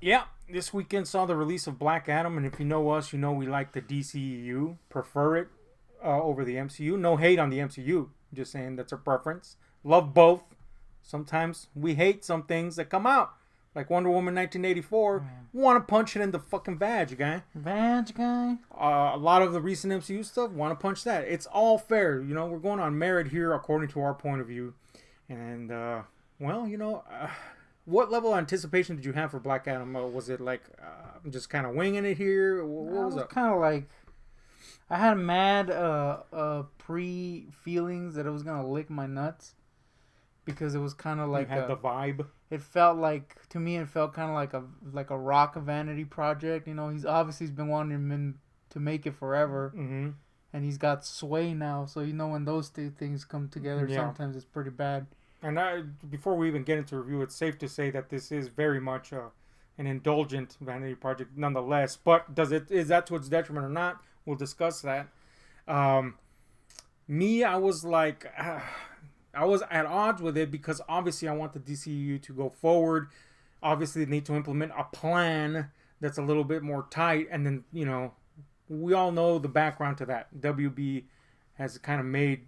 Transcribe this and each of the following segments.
Yeah, this weekend saw the release of Black Adam, and if you know us, you know we like the DCEU, prefer it over the MCU. No hate on the MCU, just saying that's our preference. Love both. Sometimes we hate some things that come out, like Wonder Woman 1984. Want to punch it in the fucking badge, guy. Badge guy. A lot of the recent MCU stuff, want to punch that. It's all fair, we're going on merit here according to our point of view, and well, what level of anticipation did you have for Black Adam? Was it like just kind of winging it here? What was up? Kind of like I had mad pre feelings that it was gonna lick my nuts because it was kind of like You had the vibe. it felt like to me it felt kind of like a rock vanity project. He's been wanting to make it forever, Mm-hmm. and he's got sway now. So when those two things come together, Yeah. sometimes it's pretty bad. And before we even get into review, it's safe to say that this is very much an indulgent vanity project, nonetheless. But is that to its detriment or not? We'll discuss that. Um, I was like, I was at odds with it because obviously I want the DCEU to go forward. Obviously, they need to implement a plan that's a little bit more tight, and then we all know the background to that. WB has kind of made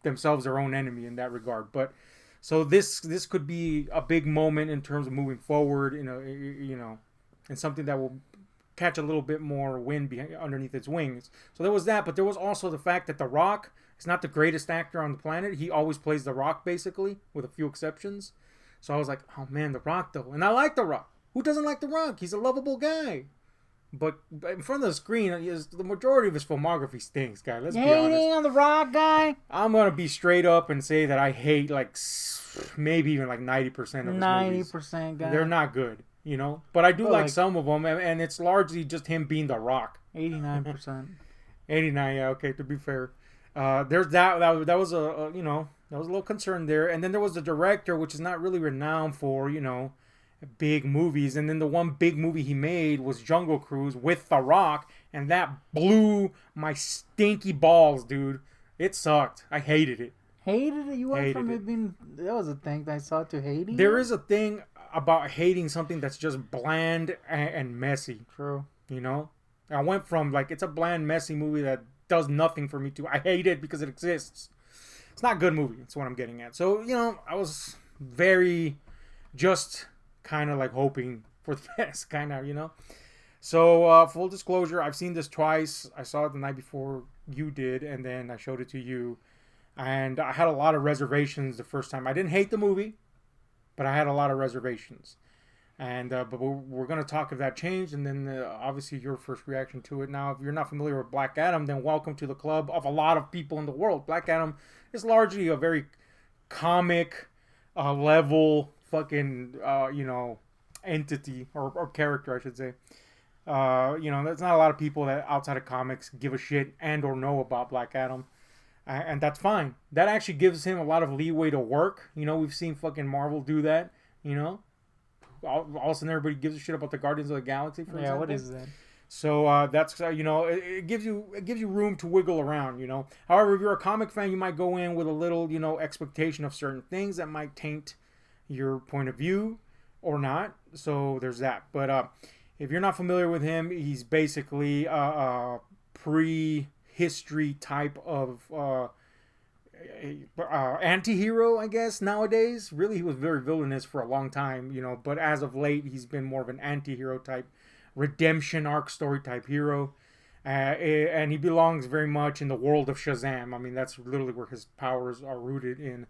themselves their own enemy in that regard, but. So this could be a big moment in terms of moving forward, and something that will catch a little bit more wind underneath its wings. So there was that, but there was also the fact that The Rock is not the greatest actor on the planet. He always plays The Rock, basically, with a few exceptions. So I was like, oh man, The Rock though, and I like The Rock. Who doesn't like The Rock? He's a lovable guy. But in front of the screen, the majority of his filmography stinks, guy. Let's be honest. On the rock guy. I'm gonna be straight up and say that I hate like maybe even like 90% of his 90% guy. They're not good, But I do Well, like like- some of them, and it's largely just him being The Rock. 89%. 89, yeah, okay. To be fair, there's that was that was a little concern there, and then there was the director, which is not really renowned for big movies, and then the one big movie he made was Jungle Cruise with The Rock, and that blew my stinky balls, dude. It sucked. I hated it. Hated it? You went Hated from it. it being... That was a thing I saw to hating There it? is a thing about hating something that's just bland and messy, True. I went from like it's a bland, messy movie that does nothing for me to I hate it because it exists. It's not a good movie. That's what I'm getting at. So I was very just kind of like hoping for the best, kind of. So full disclosure, I've seen this twice. I saw it the night before you did, and then I showed it to you, and I had a lot of reservations the first time. I didn't hate the movie, but I had a lot of reservations. And but we're going to talk if that changed, and then obviously your first reaction to it. Now, if you're not familiar with Black Adam, then welcome to the club of a lot of people in the world. Black Adam is largely a very comic level fucking entity or character, I should say. There's not a lot of people that outside of comics give a shit and or know about Black Adam. And that's fine. That actually gives him a lot of leeway to work. We've seen fucking Marvel do that. All of a sudden everybody gives a shit about the Guardians of the Galaxy, for example. What is that? So that's it gives you room to wiggle around. However, if you're a comic fan, you might go in with a little expectation of certain things that might taint your point of view or not. So there's that. But if you're not familiar with him, he's basically a pre-history type of anti-hero, I guess, nowadays. Really, he was very villainous for a long time, but as of late, he's been more of an anti-hero type, redemption arc story type hero. And he belongs very much in the world of Shazam. I mean, that's literally where his powers are rooted in.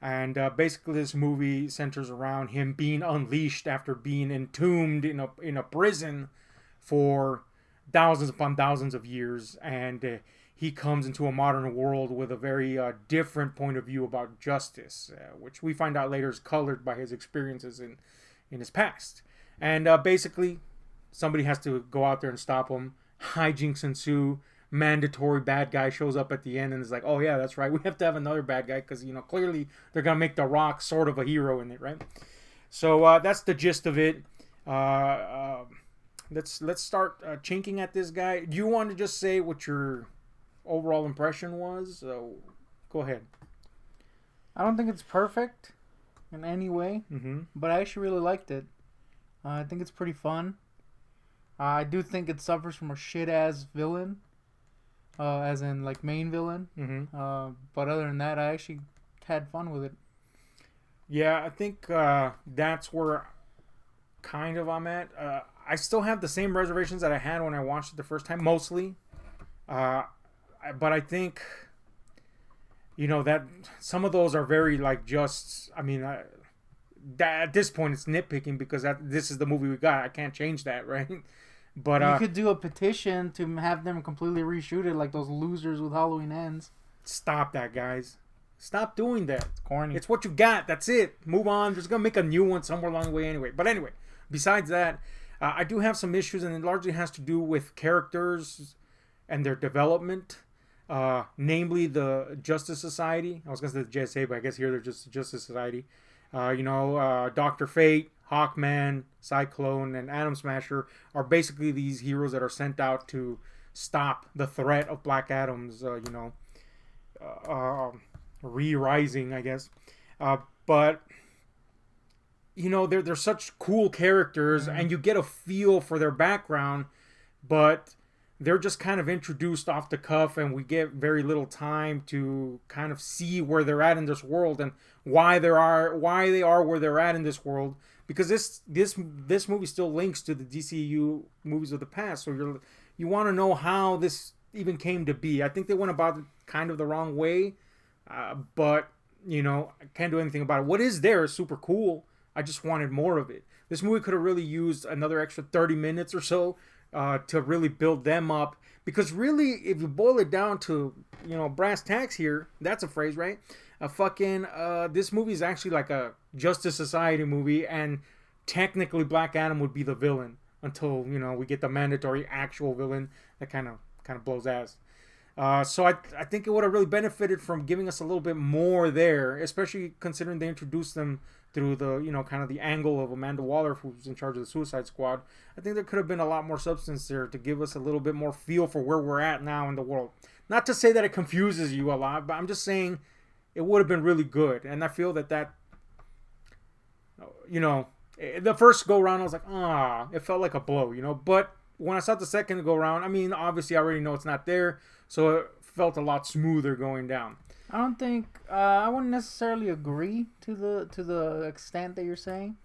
And basically, this movie centers around him being unleashed after being entombed in a prison for thousands upon thousands of years. And he comes into a modern world with a very different point of view about justice, which we find out later is colored by his experiences in his past. And basically, somebody has to go out there and stop him. Hijinks ensue. Mandatory bad guy shows up at the end and is like, oh yeah, that's right, we have to have another bad guy because clearly they're gonna make The Rock sort of a hero in it, right? So that's the gist of it. Let's start chinking at this guy. Do you want to just say what your overall impression was? Go ahead. I don't think it's perfect in any way, Mm-hmm. but I actually really liked it. I think it's pretty fun. I do think it suffers from a shit ass villain, as in like main villain. Mm-hmm. But other than that, I actually had fun with it. Yeah, I think that's where kind of I'm at. I still have the same reservations that I had when I watched it the first time, mostly. But I think, that some of those are very like just. I mean, that at this point it's nitpicking because this is the movie we got. I can't change that, right? But You could do a petition to have them completely reshoot it, like those losers with Halloween Ends. stop that, guys. Stop doing that. It's corny. It's what you got. That's it. Move on. There's gonna make a new one somewhere along the way anyway. But anyway, besides that, I do have some issues, and it largely has to do with characters and their development. Namely, the Justice Society. I was gonna say the JSA, but I guess here they're just the Justice Society. Dr. Fate, Hawkman, Cyclone, and Atom Smasher are basically these heroes that are sent out to stop the threat of Black Adam's, re-rising, I guess. But they're such cool characters, and you get a feel for their background, but they're just kind of introduced off the cuff, and we get very little time to kind of see where they're at in this world and why they are where they're at in this world. Because this movie still links to the DCEU movies of the past, so you want to know how this even came to be. I think they went about it kind of the wrong way, but I can't do anything about it. What is there is super cool. I just wanted more of it. This movie could have really used another extra 30 minutes or so to really build them up. Because really, if you boil it down to, brass tacks here, that's a phrase, right? This movie is actually like a Justice Society movie, and technically Black Adam would be the villain until, we get the mandatory actual villain that kind of blows ass. So I think it would have really benefited from giving us a little bit more there, especially considering they introduced them through the, kind of the angle of Amanda Waller, who's in charge of the Suicide Squad. I think there could have been a lot more substance there to give us a little bit more feel for where we're at now in the world. Not to say that it confuses you a lot, but I'm just saying it would have been really good. And I feel that the first go round, I was like, it felt like a blow, But when I saw the second go round, I mean, obviously I already know it's not there, so it felt a lot smoother going down. I don't think I wouldn't necessarily agree to the extent that you're saying.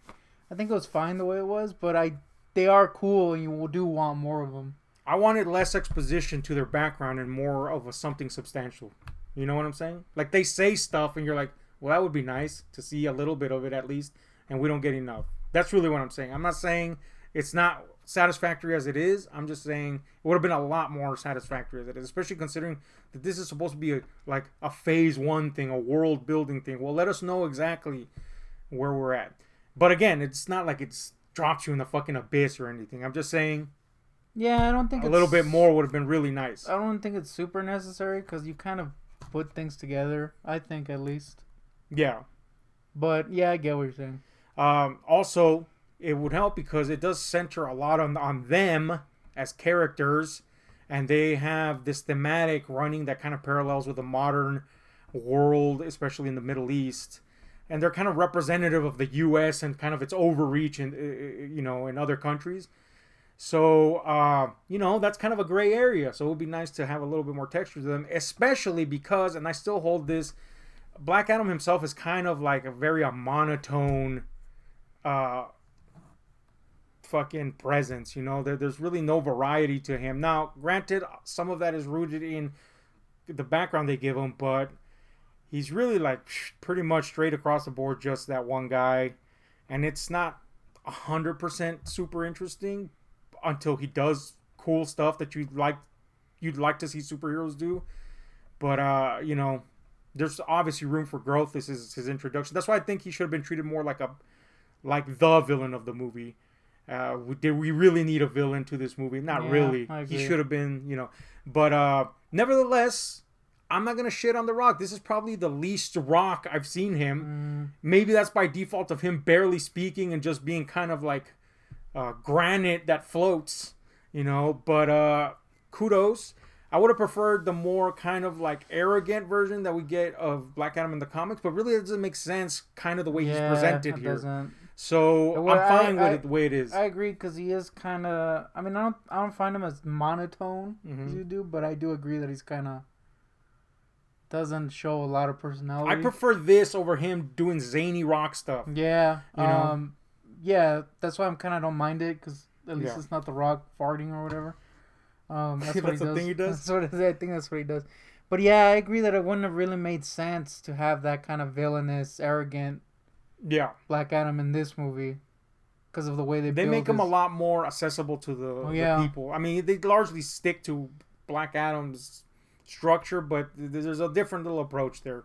I think it was fine the way it was, but they are cool, and you do want more of them. I wanted less exposition to their background and more of something substantial. You know what I'm saying? Like, they say stuff, and you're like, well, that would be nice to see a little bit of it at least, and we don't get enough. That's really what I'm saying. I'm not saying it's not satisfactory as it is. I'm just saying it would have been a lot more satisfactory as it is, especially considering that this is supposed to be a phase 1 thing, a world building thing. Well, let us know exactly where we're at. But again, it's not like it's dropped you in the fucking abyss or anything. I'm just saying, yeah, I don't think a little bit more would have been really nice. I don't think it's super necessary because you kind of put things together, I think, at least. Yeah. But yeah, I get what you're saying. Also, it would help because it does center a lot on them as characters, and they have this thematic running that kind of parallels with the modern world, especially in the Middle East, and they're kind of representative of the U.S. and kind of its overreach in other countries. So that's kind of a gray area. So it would be nice to have a little bit more texture to them, especially because, and I still hold this, Black Adam himself is kind of like a monotone fucking presence. There's really no variety to him. Now, granted, some of that is rooted in the background they give him, but he's really like pretty much straight across the board just that one guy, and it's not 100% super interesting until he does cool stuff that you'd like to see superheroes do. But there's obviously room for growth. This is his introduction. That's why I think he should have been treated more like the villain of the movie. Did we really need a villain to this movie? Not really. He should have been, But nevertheless, I'm not going to shit on The Rock. This is probably the least Rock I've seen him. Maybe that's by default of him barely speaking and just being kind of like granite that floats, But kudos. I would have preferred the more kind of like arrogant version that we get of Black Adam in the comics, but really it doesn't make sense kind of the way he's presented here. Doesn't. So Well, I'm fine with it the way it is. I agree because he is kind of. I mean, I don't find him as monotone as you do, but I do agree that he's kind of doesn't show a lot of personality. I prefer this over him doing zany rock stuff. Yeah. You know? Yeah, that's why I'm kind of don't mind it because at least it's not the Rock farting or whatever. That's what that's the thing he does. That's what I think that's what he does. But yeah, I agree that it wouldn't have really made sense to have that kind of villainous, arrogant Black Adam in this movie because of the way they make him a lot more accessible to the people. I mean, they largely stick to Black Adam's structure, but there's a different little approach there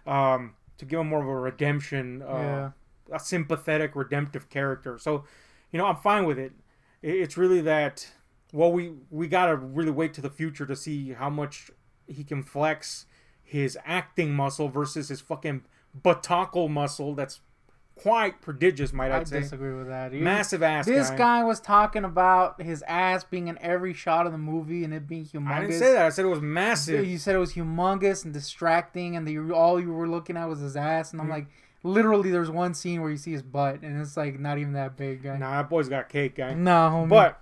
to give him more of a redemption, a sympathetic, redemptive character. So, I'm fine with it. It's really that. Well, we gotta really wait to the future to see how much he can flex his acting muscle versus his fucking buttockel muscle. That's quite prodigious, I say. Disagree with that. Massive ass. This guy was talking about his ass being in every shot of the movie and it being humongous. I didn't say that. I said it was massive. You said it was humongous and distracting, and all you were looking at was his ass. And I'm like, literally, there's one scene where you see his butt, and it's like not even that big, guy. Nah, that boy's got cake, guy. No, homie. But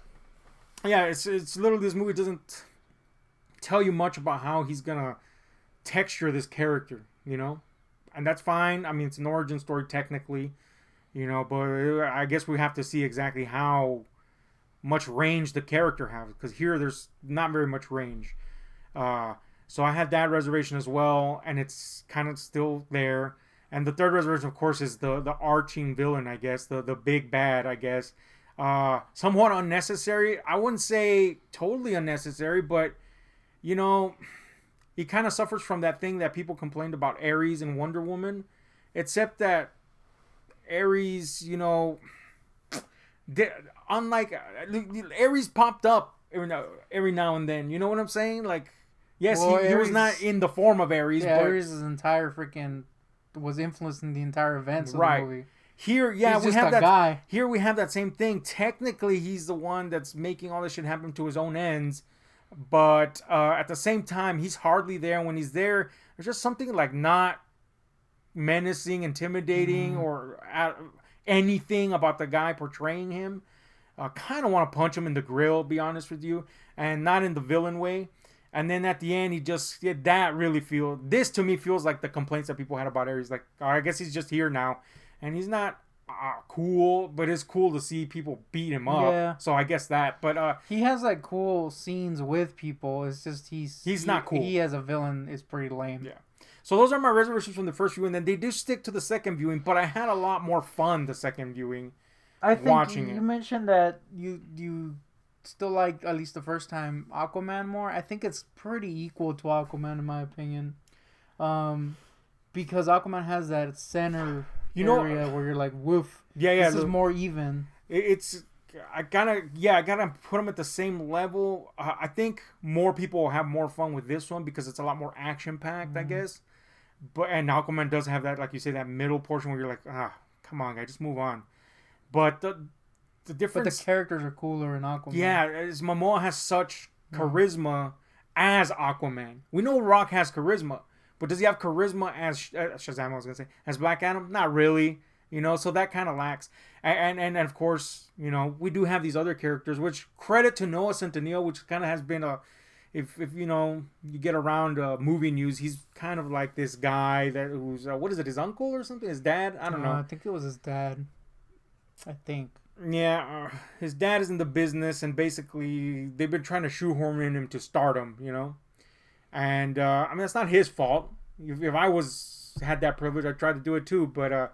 yeah, it's literally, this movie doesn't tell you much about how he's gonna texture this character, and that's fine. I mean, it's an origin story technically, but I guess we have to see exactly how much range the character has, because here there's not very much range. So I had that reservation as well, and it's kind of still there. And the third reservation, of course, is the arching villain, I guess, the big bad, I guess. Somewhat unnecessary. I wouldn't say totally unnecessary, but he kind of suffers from that thing that people complained about Ares and Wonder Woman, except that Ares, unlike Ares popped up every now and then. You know what I'm saying? Like, yes, well, he was not in the form of Ares. Yeah, but Ares' entire freaking was influencing the entire events of the movie. Here, yeah, we have that guy. Here we have that same thing. Technically, he's the one that's making all this shit happen to his own ends, but at the same time, he's hardly there. When he's there, there's just something like not menacing, intimidating, or anything about the guy portraying him. Kind of want to punch him in the grill, be honest with you, and not in the villain way. And then at the end, this to me feels like the complaints that people had about Ares. Like, I guess he's just here now. And he's not cool, but it's cool to see people beat him up. Yeah. So I guess that. But he has like cool scenes with people. It's just he's not cool. He as a villain is pretty lame. Yeah. So those are my reservations from the first viewing. Then they do stick to the second viewing, but I had a lot more fun the second viewing. I think you mentioned that you still like, at least the first time, Aquaman more. I think it's pretty equal to Aquaman in my opinion, because Aquaman has that center area where you're like, woof. Yeah. This is more even. I gotta put them at the same level. I think more people will have more fun with this one because it's a lot more action packed, I guess. And Aquaman does have that, like you say, that middle portion where you're like, come on, guy, just move on. But the difference. But the characters are cooler in Aquaman. Yeah, as Momoa has such charisma as Aquaman. We know Rock has charisma, but does he have charisma as Shazam? I was gonna say as Black Adam. Not really. So that kind of lacks. And of course, we do have these other characters, which credit to Noah Centineo, which kind of has been if you get around movie news, he's kind of like this guy who's what is it, his uncle or something, his dad? I don't know. I think it was his dad. I think. Yeah, his dad is in the business, and basically they've been trying to shoehorn him to stardom, And I mean, that's not his fault. If I had that privilege, I'd try to do it too. But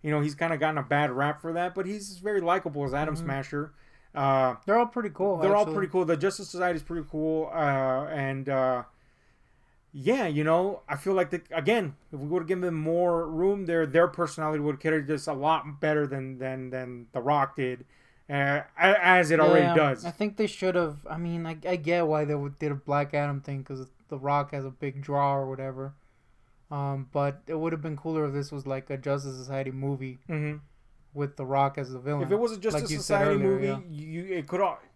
he's kind of gotten a bad rap for that. But he's very likable as Atom Smasher. They're all pretty cool. All pretty cool. The Justice Society is pretty cool. I feel like if we would have given them more room, their personality would have carried this a lot better than The Rock did, as it already does. I think they should have. I mean, I get why they did a Black Adam thing because The Rock has a big draw or whatever. But it would have been cooler if this was like a Justice Society movie with The Rock as the villain. If it was a Justice Society movie,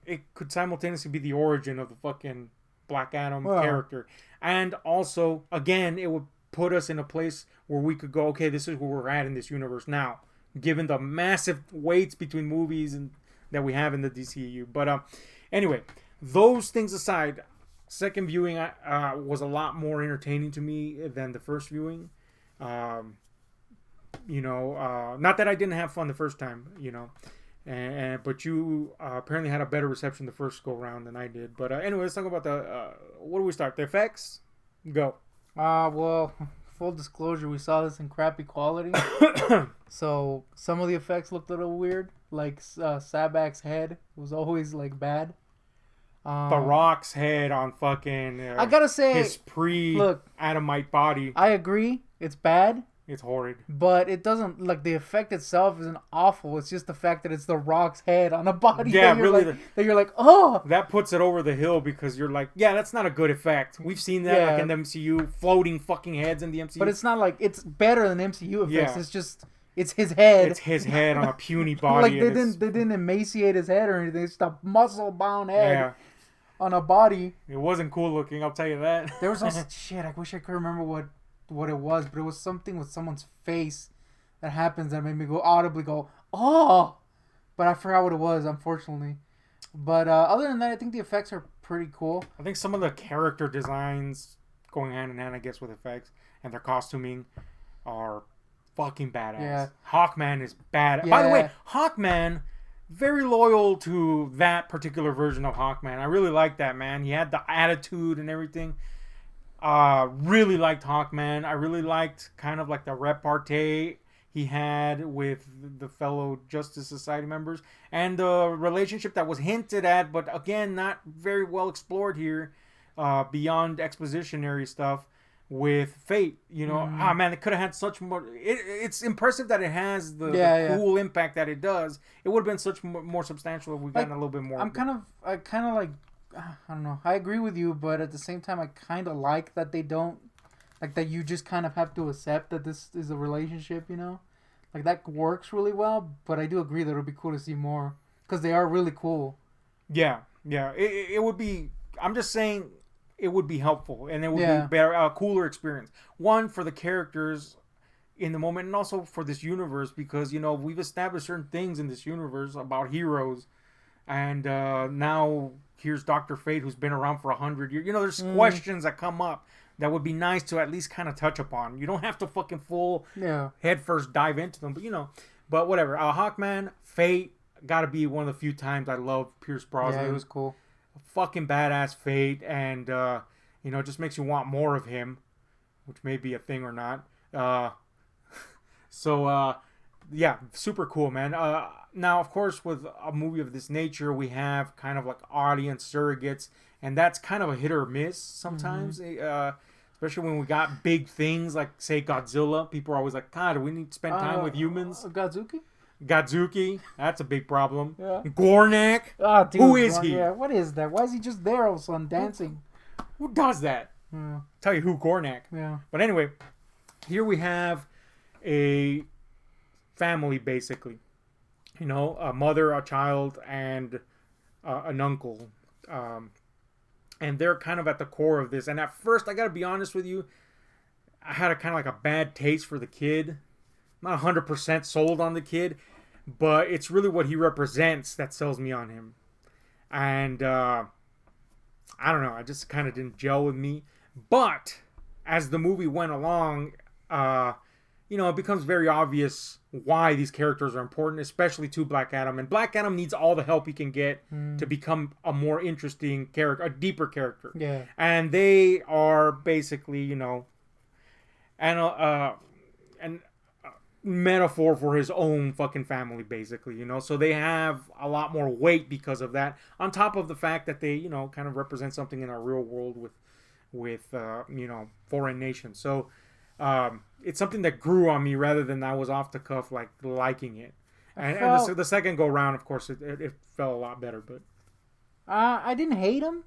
it could simultaneously be the origin of the fucking Black Adam character. And also, again, it would put us in a place where we could go, okay, this is where we're at in this universe now. given the massive weights between movies and that we have in the DCEU. But anyway, those things aside, second viewing was a lot more entertaining to me than the first viewing. Not that I didn't have fun the first time, but you apparently had a better reception the first go round than I did. But anyway, let's talk about what do we start? The effects? Go. Well, full disclosure, we saw this in crappy quality. So some of the effects looked a little weird. Like Sabak's head was always like bad. The Rock's head on fucking I gotta say, his pre-Adamite body. I agree, it's bad. It's horrid. But it doesn't, like, the effect itself isn't awful. It's just the fact that it's the Rock's head on a body. Yeah, that really. That you're like, oh! That puts it over the hill because you're like, yeah, that's not a good effect. We've seen that like in the MCU, floating fucking heads in the MCU. But it's not like, it's better than MCU effects. Yeah. It's just, it's his head. It's his head on a puny body. Like, they didn't emaciate his head or anything. It's just a muscle-bound head on a body. It wasn't cool looking, I'll tell you that. There was also, shit, I wish I could remember what it was, but it was something with someone's face that happens that made me audibly go, oh! But I forgot what it was, unfortunately. But other than that, I think the effects are pretty cool. I think some of the character designs going hand in hand, I guess, with effects and their costuming are fucking badass. Yeah. Hawkman is badass. Yeah. By the way, Hawkman, very loyal to that particular version of Hawkman. I really like that, man. He had the attitude and everything. Really liked Hawkman. I really liked kind of like the repartee he had with the fellow Justice Society members and the relationship that was hinted at, but again, not very well explored here, beyond expositionary stuff with Fate. Man, it could have had such more. It's impressive that it has the cool impact that it does. It would have been such more substantial if we gotten a little bit more. I kind of like. I don't know. I agree with you, but at the same time, I kind of like that they don't, like that you just kind of have to accept that this is a relationship, Like that works really well, but I do agree that it would be cool to see more because they are really cool. Yeah. It would be, I'm just saying it would be helpful and it would be better, a cooler experience. One, for the characters in the moment and also for this universe because, we've established certain things in this universe about heroes and now here's Dr. Fate, who's been around for 100 years. There's questions that come up that would be nice to at least kind of touch upon. You don't have to fucking head first dive into them, but whatever. Hawkman, Fate, gotta be one of the few times I love Pierce Brosnan. Yeah, it was cool. Fucking badass Fate, and it just makes you want more of him, which may be a thing or not. Yeah, super cool, man. Now, of course, with a movie of this nature, we have kind of like audience surrogates, and that's kind of a hit or miss sometimes. Especially when we got big things like, say, Godzilla. People are always like, God, do we need to spend time with humans? Godzuki, that's a big problem. Yeah. Gornak, who is he? Yeah, what is that? Why is he just there all of a sudden dancing? Who does that? Yeah. Tell you who, Gornak. Yeah. But anyway, here we have a family, basically. A mother, a child, and an uncle. And they're kind of at the core of this. And at first, I got to be honest with you, I had a kind of like a bad taste for the kid. I'm not 100% sold on the kid, but it's really what he represents that sells me on him. And I don't know, I just kind of didn't gel with me. But as the movie went along, it becomes very obvious why these characters are important, especially to Black Adam. And Black Adam needs all the help he can get to become a more interesting character, a deeper character. Yeah. And they are basically, an metaphor for his own fucking family, basically, So they have a lot more weight because of that. On top of the fact that they, kind of represent something in our real world with foreign nations. So it's something that grew on me rather than I was off the cuff like liking it. And the second go round, of course, it felt a lot better. But I didn't hate him,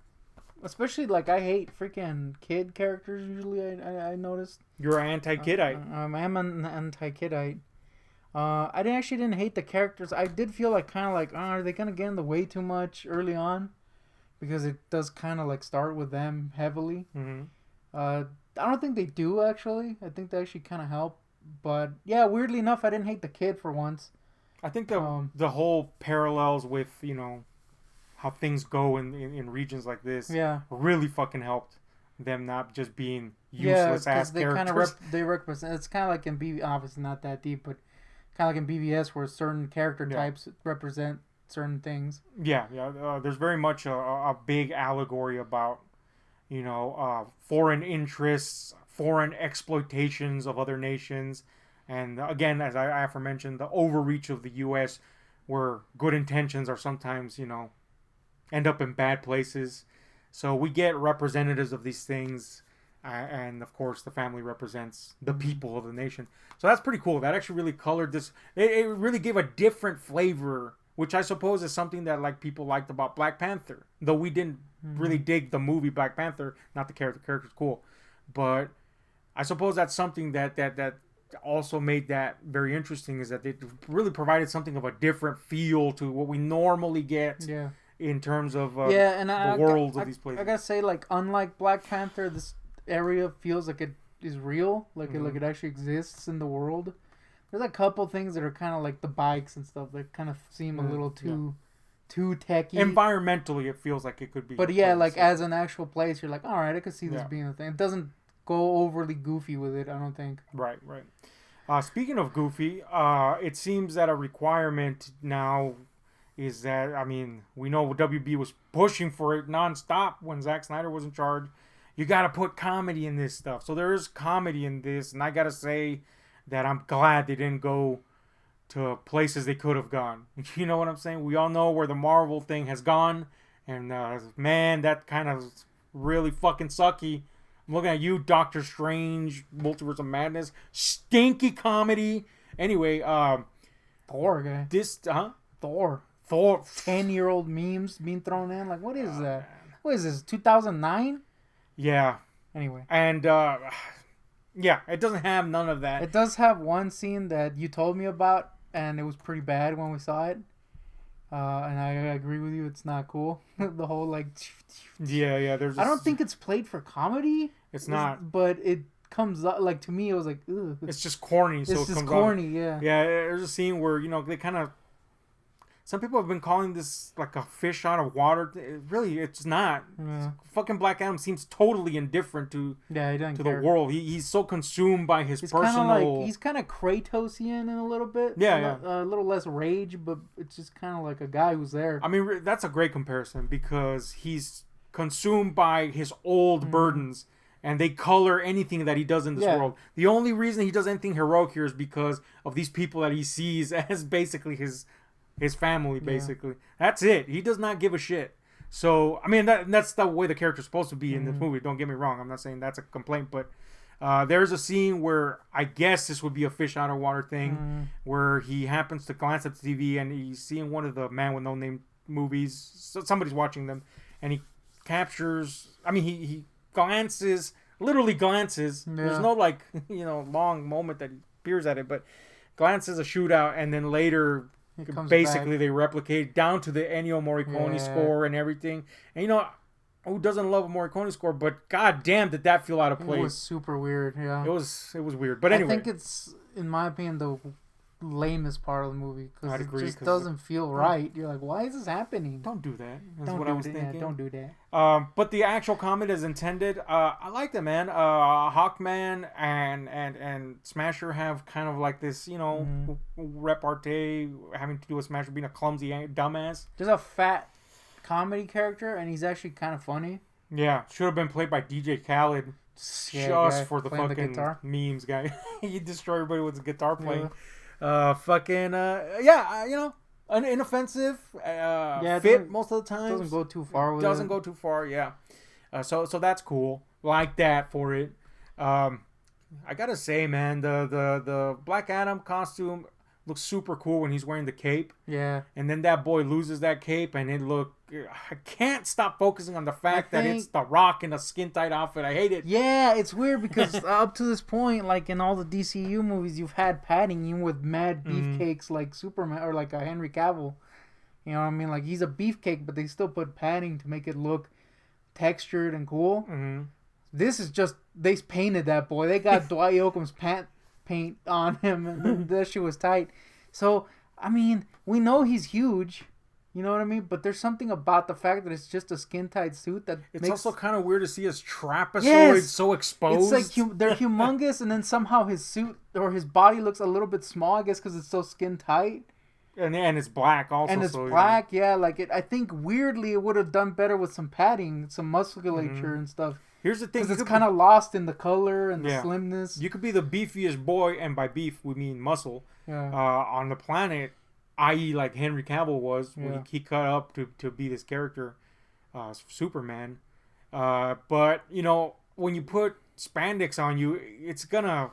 especially like I hate freaking kid characters. Usually, I noticed you're an anti-kidite. I am an anti-kidite. I didn't hate the characters. I did feel like kind of like, are they gonna get in the way too much early on? Because it does kind of like start with them heavily. Mm-hmm. I don't think they do, actually. I think they actually kind of help But yeah, weirdly enough, I didn't hate the kid for once. I think the whole parallels with how things go in regions like this Yeah. really fucking helped them not just being Yeah, useless ass because they kind of characters. they represent. It's kind of like in BB. Obviously, not that deep, but kind of like in BVS, where certain character types represent certain things. Yeah, yeah. There's very much a big allegory about foreign interests, foreign exploitations of other nations, and again, as I aforementioned, the overreach of the U.S., where good intentions are sometimes end up in bad places. So we get representatives of these things, and of course, the family represents the people of the nation. So that's pretty cool. That actually really colored this. It really gave a different flavor, which I suppose is something that like people liked about Black Panther. Though we didn't really dig the movie Black Panther, not the character. The character's cool, but I suppose that's something that also made that very interesting. Is that it really provided something of a different feel to what we normally get. Yeah. In terms of and the worlds of these places. I gotta say, like, unlike Black Panther, this area feels like it is real, like it actually exists in the world. There's a couple things that are kind of like the bikes and stuff that kind of seem a little too techy. Environmentally, it feels like it could be. But yeah, like as an actual place, you're like, all right, I could see this being a thing. It doesn't go overly goofy with it, I don't think. Right. Speaking of goofy, it seems that a requirement now is that, I mean, we know WB was pushing for it nonstop when Zack Snyder was in charge. You got to put comedy in this stuff. So there is comedy in this, and I got to say that I'm glad they didn't go to places they could have gone. You know what I'm saying? We all know where the Marvel thing has gone, and man, that kind of really fucking sucky. I'm looking at you, Doctor Strange, Multiverse of Madness, stinky comedy. Anyway, Thor guy. Thor. 10-year-old memes being thrown in. Like, what is that? Man. What is this? 2009? Yeah. Anyway. And yeah, it doesn't have none of that. It does have one scene that you told me about, and it was pretty bad when we saw it. And I agree with you. It's not cool. The whole like. Yeah. I don't think it's played for comedy. It's not. But it comes up like, to me. It was like, ugh. It's just corny. It's just corny. Yeah. Yeah. There's a scene where they kind of. Some people have been calling this like a fish out of water. It's not. Yeah. Fucking Black Adam seems totally indifferent to the world. He's so consumed by his personal. He's kind of Kratosian in a little bit. Yeah. A little less rage, but it's just kind of like a guy who's there. I mean, that's a great comparison because he's consumed by his old burdens, and they color anything that he does in this world. The only reason he does anything heroic here is because of these people that he sees as basically his family, basically. That's it. He does not give a shit. So, I mean, that's the way the character's supposed to be in this movie. Don't get me wrong. I'm not saying that's a complaint, but there's a scene where I guess this would be a fish out of water thing, where he happens to glance at the TV and he's seeing one of the Man with No Name movies. So somebody's watching them, and he captures. I mean, he glances, literally glances. Yeah. There's no like long moment that he peers at it, but glances a shootout, and then later. Basically, they replicate down to the Ennio Morricone score and everything. And who doesn't love a Morricone score? But god damn, did that feel out of place? It was super weird. Yeah, it was weird. But anyway, I think it's, in my opinion, the lamest part of the movie because it just doesn't feel right. You're like, why is this happening? Don't do that. That's what I was thinking. Yeah, don't do that. But the actual comedy is intended. I liked it, man. Hawkman and Smasher have kind of like this, repartee having to do with Smasher being a clumsy dumbass. There's a fat comedy character, and he's actually kind of funny. Yeah, should have been played by DJ Khaled. Just for the fucking memes, guy. He destroyed everybody with his guitar playing. Yeah. Inoffensive. Fit most of the time. Doesn't go too far with it. Doesn't go too far, yeah. So that's cool. Like that for it. I gotta say, man, the Black Adam costume looks super cool when he's wearing the cape. Yeah. And then that boy loses that cape, and I can't stop focusing on the fact that it's The Rock in a skin-tight outfit. I hate it. Yeah, it's weird because up to this point, like in all the DCEU movies, you've had padding even with mad beefcakes like Superman or like a Henry Cavill. You know what I mean? Like, he's a beefcake, but they still put padding to make it look textured and cool. Mm-hmm. This is just, they painted that boy. They got Dwight Yoakam's paint on him, and that shit was tight. So, I mean, we know he's huge. You know what I mean? But there's something about the fact that it's just a skin-tight suit that it's also kind of weird to see his trapezoid so It's exposed. like they're humongous, and then somehow his suit or his body looks a little bit small, I guess, because it's so skin-tight. And it's black also. And it's so, black, yeah. Like I think weirdly it would have done better with some padding, some musculature and stuff. Here's the thing. Because it's kind of lost in the color and the slimness. You could be the beefiest boy, and by beef we mean muscle, on the planet, i.e. like Henry Cavill was when he cut up to be this character, Superman. But, you know, when you put spandex on you, it's gonna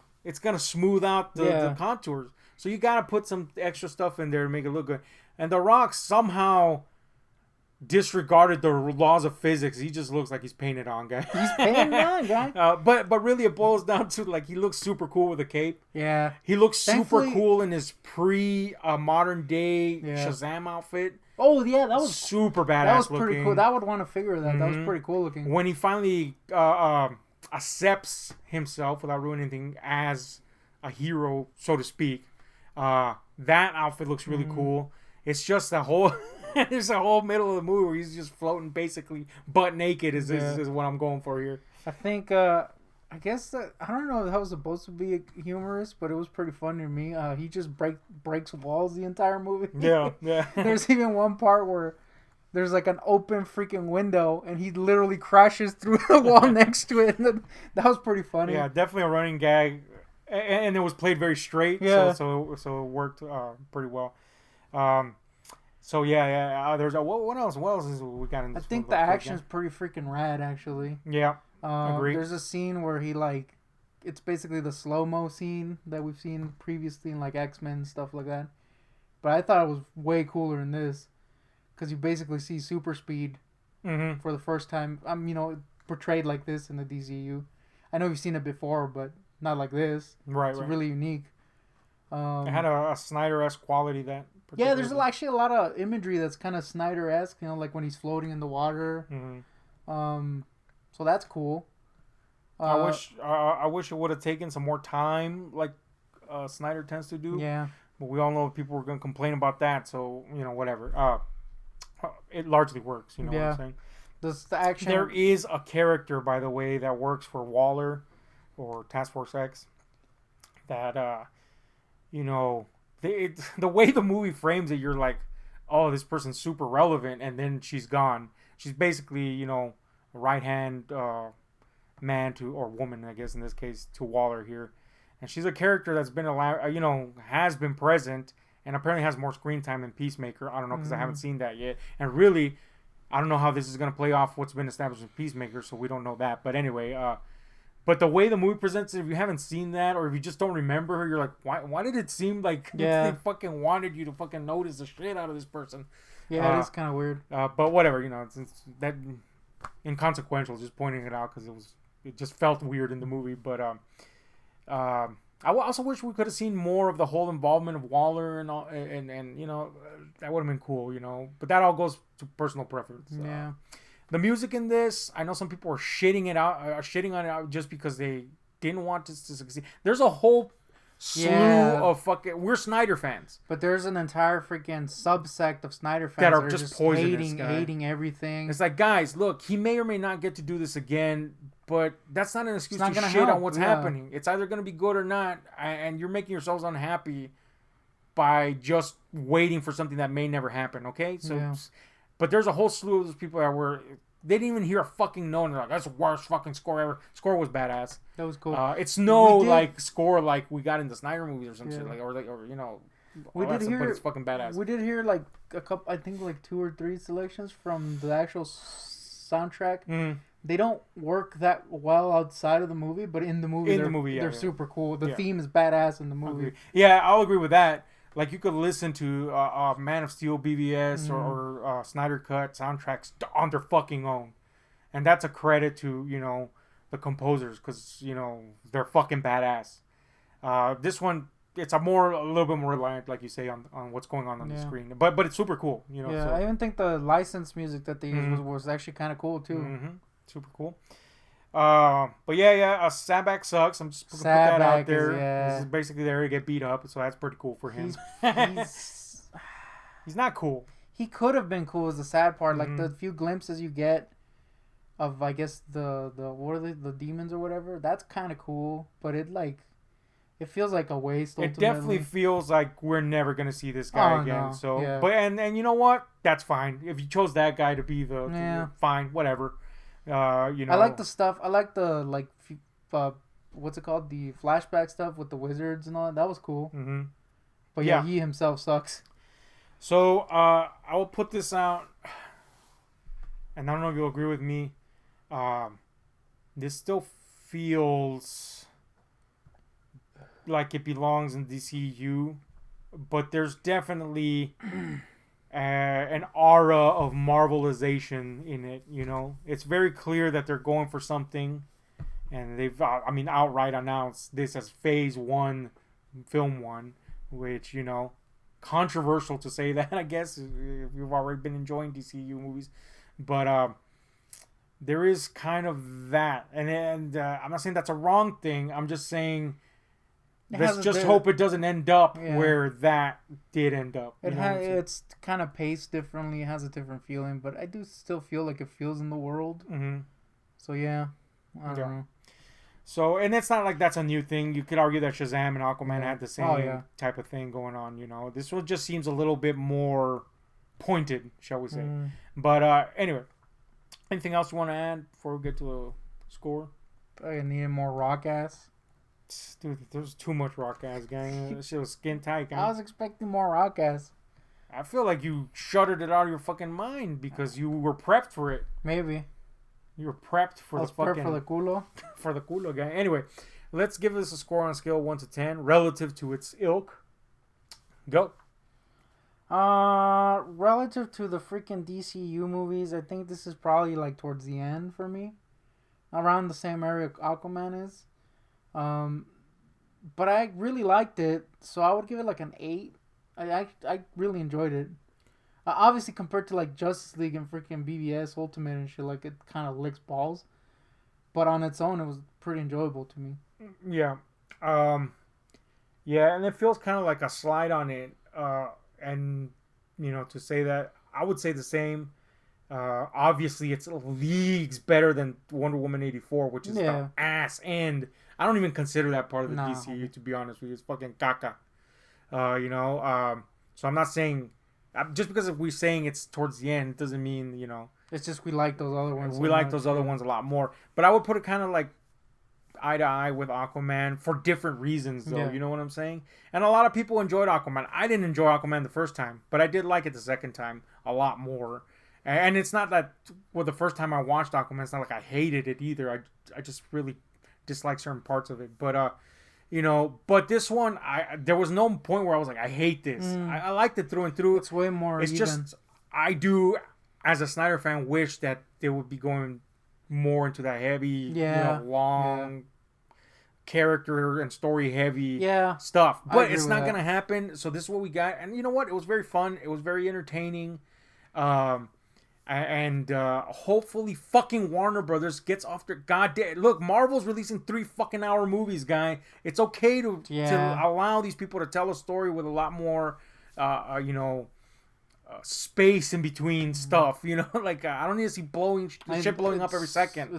smooth out the contours. So you gotta put some extra stuff in there to make it look good. And The Rock somehow disregarded the laws of physics. He just looks like he's painted on, guy. He's painted on, guy. But really, it boils down to like he looks super cool with a cape. Yeah. He looks super cool in his modern day Shazam outfit. Oh yeah, that was super badass. That was looking. pretty cool. That would want to figure that. That was pretty cool looking. When he finally accepts himself without ruining anything as a hero, so to speak. That outfit looks really cool. It's just the whole there's a whole middle of the movie where he's just floating basically butt naked is what I'm going for here. I think I guess that I don't know if that was supposed to be humorous, but it was pretty funny to me. He just breaks walls the entire movie. Yeah. There's even one part where there's like an open freaking window and he literally crashes through the wall next to it. And that was pretty funny. Yeah, definitely a running gag. And it was played very straight, so it worked pretty well. So there's what else? What else is we got in this? I think the action's pretty freaking rad, actually. Yeah, agree. There's a scene where it's basically the slow-mo scene that we've seen previously in like X-Men and stuff like that. But I thought it was way cooler in this, because you basically see super speed for the first time. Portrayed like this in the DCEU. I know you've seen it before, but not like this. It's really unique. It had a Snyder-esque quality that. Yeah, there's actually a lot of imagery that's kind of Snyder-esque. You know, like when he's floating in the water. So that's cool. I wish it would have taken some more time, like Snyder tends to do. Yeah. But we all know people were going to complain about that, so whatever. It largely works. You know what I'm saying? The action. There is a character, by the way, that works for Waller or Task Force X that the way the movie frames it, you're like, oh, this person's super relevant, and then she's gone. She's basically a right hand man or woman, I guess in this case, to Waller here, and she's a character that's been has been present and apparently has more screen time than Peacemaker. I don't know because I haven't seen that yet, and really I don't know how this is going to play off what's been established with Peacemaker, so we don't know that. But anyway, but the way the movie presents it, if you haven't seen that or if you just don't remember her, you're like, why did it seem like they fucking wanted you to fucking notice the shit out of this person? Yeah, it is kind of weird. But whatever, it's that inconsequential, just pointing it out because it just felt weird in the movie. But I also wish we could have seen more of the whole involvement of Waller and all, and that would have been cool, But that all goes to personal preference. Yeah. The music in this, I know some people are shitting on it out just because they didn't want this to succeed. There's a whole slew of we're Snyder fans, but there's an entire freaking subsect of Snyder fans that are just poisonous, hating everything. It's like, guys, look, he may or may not get to do this again, but that's not an excuse to shit on what's happening. It's either going to be good or not, and you're making yourselves unhappy by just waiting for something that may never happen. Okay, so. But there's a whole slew of those people that they didn't even hear a fucking note. And they're like, that's the worst fucking score ever. Score was badass. That was cool. It's score like we got in the Snyder movies or some shit but it's fucking badass. We did hear like a couple, I think like 2 or 3 selections from the actual soundtrack. They don't work that well outside of the movie, but in the movie, they're super cool. The theme is badass in the movie. Yeah, I'll agree with that. Like, you could listen to Man of Steel BVS or Snyder Cut soundtracks on their fucking own. And that's a credit to, the composers because, they're fucking badass. This one, it's a little bit more reliant, like you say, on what's going on the screen. But it's super cool, Yeah, so. I even think the licensed music that they used was actually kind of cool, too. Super cool. But yeah, Sabak sucks. I'm just gonna put that out Sadback is there. This yeah. is basically there to get beat up, so that's pretty cool for him. He's He's not cool. he could have been cool. Is the sad part. Like Mm-hmm. the few glimpses you get of, I guess the what are they, the demons or whatever. That's kind of cool, but it feels like a waste. It Ultimately. definitely feels like we're never gonna see this guy Oh, again. no. So, Yeah. but and you know what? That's fine. If you chose that guy to be Yeah. fine, whatever. You know. I like the stuff. I like the what's it called? The flashback stuff with the wizards and all. That was cool. Mm-hmm. But yeah, Yeah. he himself sucks. So I will put this out, and I don't know if you'll agree with me. This still feels like it belongs in DCEU, but there's definitely an aura of Marvelization in it. You know, it's very clear that they're going for something, and they've, outright announced this as Phase 1, Film 1, which, you know, controversial to say that, I guess, if you've already been enjoying DCU movies. But there is kind of that. And I'm not saying that's a wrong thing. I'm just saying let's just hope it doesn't end up where that did end up. It's kind of paced differently. It has a different feeling, but I do still feel like it feels in the world. Mm-hmm. So yeah, I don't know. So, and it's not like that's a new thing. You could argue that Shazam and Aquaman had the same type of thing going on, you know. This one just seems a little bit more pointed, shall we say. But anyway, anything else you want to add before we get to the score? I needed more rock ass. Dude, there's too much rock ass, gang. That shit was skin tight, gang. I was expecting more rock ass. I feel like you shuddered it out of your fucking mind because you were prepped for it. Maybe. You were prepped for the fucking... for the culo. For the culo, gang. Anyway, let's give this a score on a scale of 1 to 10 relative to its ilk. Go. Relative to the freaking DCU movies, I think this is probably like towards the end for me. Around the same area Aquaman is. But I really liked it, so I would give it like an 8. I really enjoyed it. Obviously, compared to like Justice League and freaking BBS Ultimate and shit, like it kind of licks balls. But on its own, it was pretty enjoyable to me. Yeah. Yeah, and it feels kind of like a slide on it. And, you know, to say that, I would say the same. Obviously, it's leagues better than Wonder Woman 84, which is the ass end. I don't even consider that part of the DCU, to be honest with you. It's fucking caca. You know, so I'm not saying... Just because we're saying it's towards the end, it doesn't mean, you know... It's just we like those other ones. We like those other ones a lot more. But I would put it kind of like eye to eye with Aquaman for different reasons, though. Yeah. You know what I'm saying? And a lot of people enjoyed Aquaman. I didn't enjoy Aquaman the first time, but I did like it the second time a lot more. And it's not that, well, the first time I watched Aquaman, it's not like I hated it either. I just really dislike certain parts of it. But, you know, but this one, there was no point where I was like, I hate this. I liked it through and through. It's way more It's even. just, I do, as a Snyder fan, wish that they would be going more into that heavy, you know, long character and story heavy stuff. But it's not going to happen. So this is what we got. And you know what? It was very fun. It was very entertaining. And hopefully fucking Warner Brothers gets off their goddamn... Look, Marvel's releasing 3 fucking hour movies, guy. It's okay to allow these people to tell a story with a lot more, you know, space in between stuff. You know, like, I don't need to see shit blowing up every second.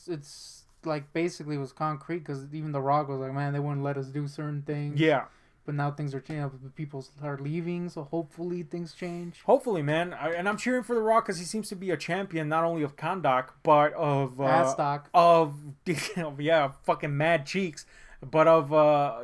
It's like, basically it was concrete because even The Rock was like, man, they wouldn't let us do certain things. Yeah. But now things are changing. People are leaving, so hopefully things change. Hopefully, man. And I'm cheering for The Rock because he seems to be a champion not only of Kondak, but of... stock. Of, yeah, fucking mad cheeks. But of,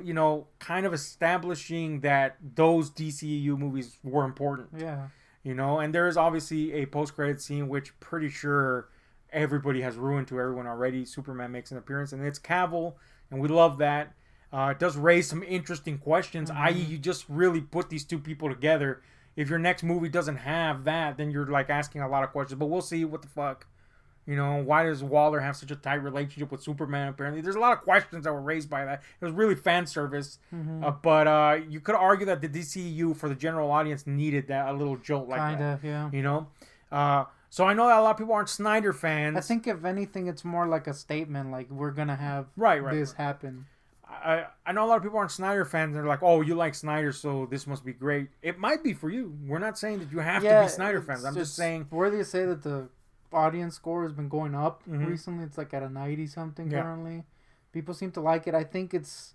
you know, kind of establishing that those DCEU movies were important. Yeah. You know, and there is obviously a post-credit scene, which pretty sure everybody has ruined to everyone already. Superman makes an appearance, and it's Cavill, and we love that. It does raise some interesting questions, i.e. you just really put these two people together. If your next movie doesn't have that, then you're like asking a lot of questions. But we'll see what the fuck. You know, why does Waller have such a tight relationship with Superman, apparently? There's a lot of questions that were raised by that. It was really fan service. But you could argue that the DCU, for the general audience, needed that a little jolt like that. Kind of, yeah. You know? So I know that a lot of people aren't Snyder fans. I think if anything, it's more like a statement, like we're gonna have this happen. I know a lot of people aren't Snyder fans. They're like, oh, you like Snyder, so this must be great. It might be for you. We're not saying that you have to be Snyder fans. I'm just saying. Worthy to say that the audience score has been going up recently. It's like at a 90 something currently. People seem to like it. I think it's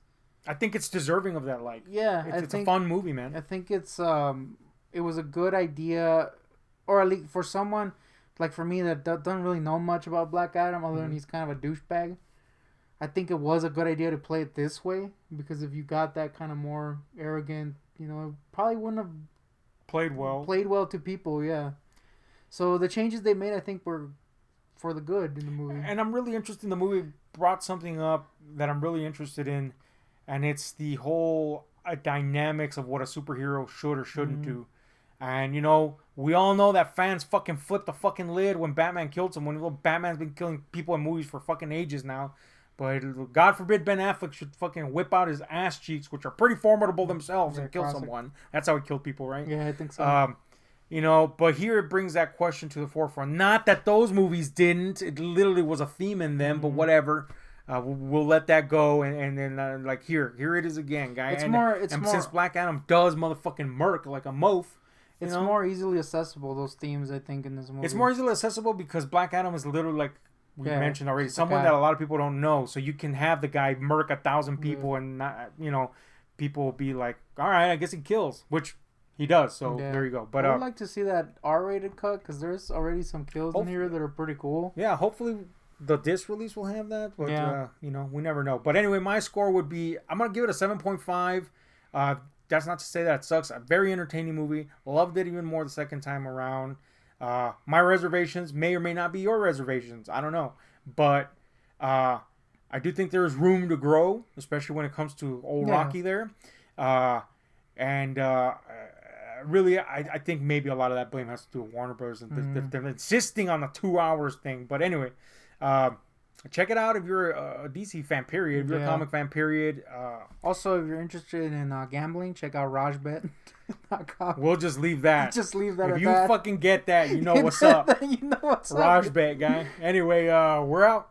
deserving of that like. Yeah, it's a fun movie, man. I think it was a good idea, or at least for someone like for me that doesn't really know much about Black Adam other than he's kind of a douchebag. I think it was a good idea to play it this way, because if you got that kind of more arrogant, it probably wouldn't have played well to people, yeah. So the changes they made, I think, were for the good in the movie. And I'm really interested in the movie. Brought something up that I'm really interested in, and it's the whole dynamics of what a superhero should or shouldn't do. And, we all know that fans fucking flipped the fucking lid when Batman killed someone. Batman's been killing people in movies for fucking ages now. But God forbid Ben Affleck should fucking whip out his ass cheeks, which are pretty formidable themselves, and kill someone. That's how he killed people, right? Yeah, I think so. But here it brings that question to the forefront. Not that those movies didn't. It literally was a theme in them, but whatever. We'll let that go, and then here it is again, guy. It's more. Since Black Adam does motherfucking murk like a moaf, it's more easily accessible, those themes, I think, in this movie. It's more easily accessible because Black Adam is literally like we mentioned already, someone that a lot of people don't know. So you can have the guy murk 1,000 people and not, people will be like, all right, I guess he kills, which he does. So there you go. But I would like to see that R-rated cut, because there's already some kills in here that are pretty cool. Yeah, hopefully the disc release will have that, but we never know. But anyway, my score would be, I'm gonna give it a 7.5. That's not to say that it sucks. A very entertaining movie. Loved it even more the second time around. My reservations may or may not be your reservations. I don't know. But I do think there's room to grow, especially when it comes to old Rocky there. Really, I think maybe a lot of that blame has to do with Warner Bros. And they're insisting on the 2 hours thing. But anyway, check it out if you're a DC fan, period. If you're a comic fan, period. Also, if you're interested in gambling, check out RajBet.com. We'll just leave that. Just leave that. If you fucking get that, you know what's up. You know what's up. RajBet, guy. Anyway, we're out.